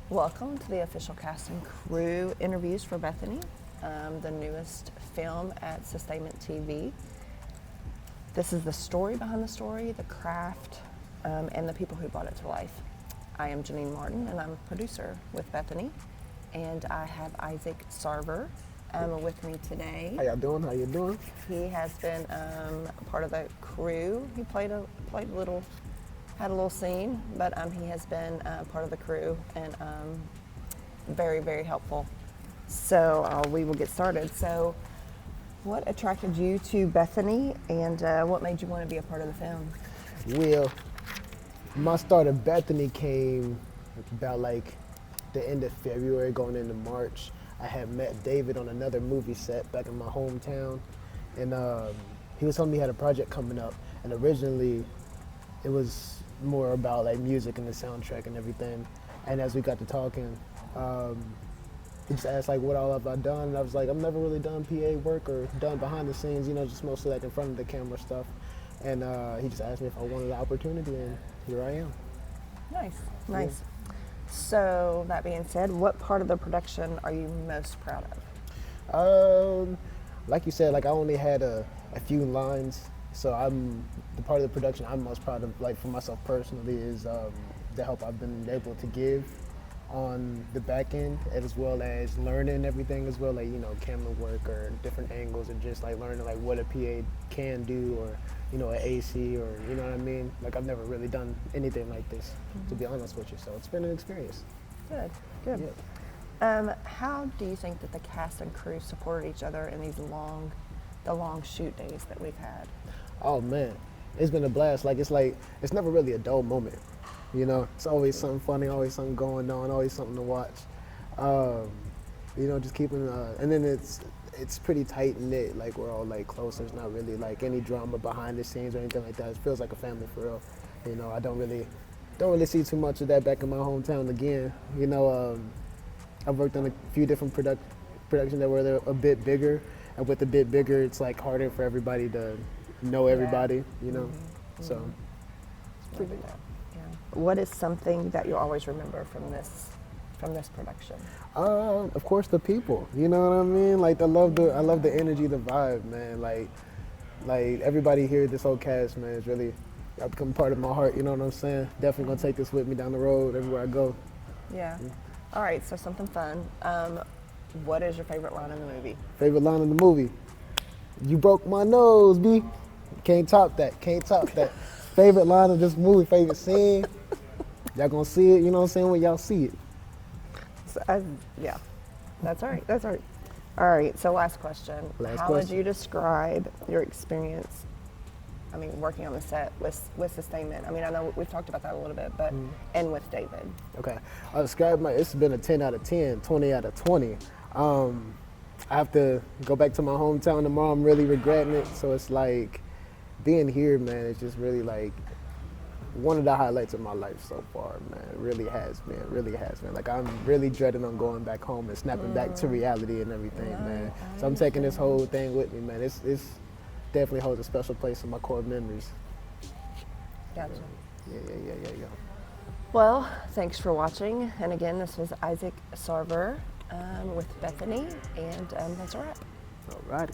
Welcome to the official cast and crew interviews for Bethany, the newest film at Sustainment TV. This is the story behind the story, the craft, and the people who brought it to life. I am Janine Martin, and I'm a producer with Bethany, and I have Issac Sarver with me today. How y'all doing? How you doing? He has been part of the crew. He had a little scene, but he has been part of the crew and very, very helpful. So we will get started. So what attracted you to Bethany, and what made you want to be a part of the film? Well, my start of Bethany came about like the end of February going into March. I had met David on another movie set back in my hometown, and he was telling me he had a project coming up, and originally it was more about like music and the soundtrack and everything. And as we got to talking, he just asked like what all have I done, and I was like, I've never really done PA work or done behind the scenes, just mostly like in front of the camera stuff. And he just asked me if I wanted the opportunity, and here I am. Nice. Yeah. So that being said, what part of the production are you most proud of? Like you said, like I only had a few lines. So the part of the production I'm most proud of, like for myself personally, is the help I've been able to give on the back end, as well as learning everything as well, like camera work or different angles, and just like learning like what a PA can do, or an AC, or you know what I mean. Like I've never really done anything like this, to be honest with you. So it's been an experience. Good. Yeah. How do you think that the cast and crew supported each other in the long shoot days that we've had? Oh man, it's been a blast. It's never really a dull moment. It's always something funny, always something going on, always something to watch. Just keeping, and then it's pretty tight knit. Like we're all like close. There's not really like any drama behind the scenes or anything like that. It feels like a family for real. I don't really see too much of that back in my hometown again. I've worked on a few different productions that were a bit bigger, and with a bit bigger, it's like harder for everybody to know everybody. So it's pretty big. Yeah. What is something that you'll always remember from this production? Of course, the people. You know what I mean? Like I love the energy, the vibe, man. Like everybody here, this whole cast, man, is really become part of my heart. You know what I'm saying? Definitely gonna take this with me down the road everywhere I go. Yeah. All right. So something fun. What is your favorite line in the movie? Favorite line in the movie? You broke my nose, B. Can't top that. Favorite line of this movie, favorite scene. Y'all gonna see it, you know what I'm saying, when y'all see it. So, yeah, that's all right. All right, so last question. How would you describe your experience, working on the set with Sustainment? I know we've talked about that a little bit, but, and with David. Okay, I'll describe it's been a 10 out of 10, 20 out of 20. I have to go back to my hometown tomorrow. I'm really regretting it, so it's like, being here, man, it's just really like one of the highlights of my life so far, man. It really has been. Like I'm really dreading on going back home and snapping back to reality and everything, man. So I'm taking this whole thing with me, man. It's definitely holds a special place in my core memories. Gotcha. Yeah. Well, thanks for watching. And again, this was Issac Sarver with Bethany, and that's a wrap. All righty.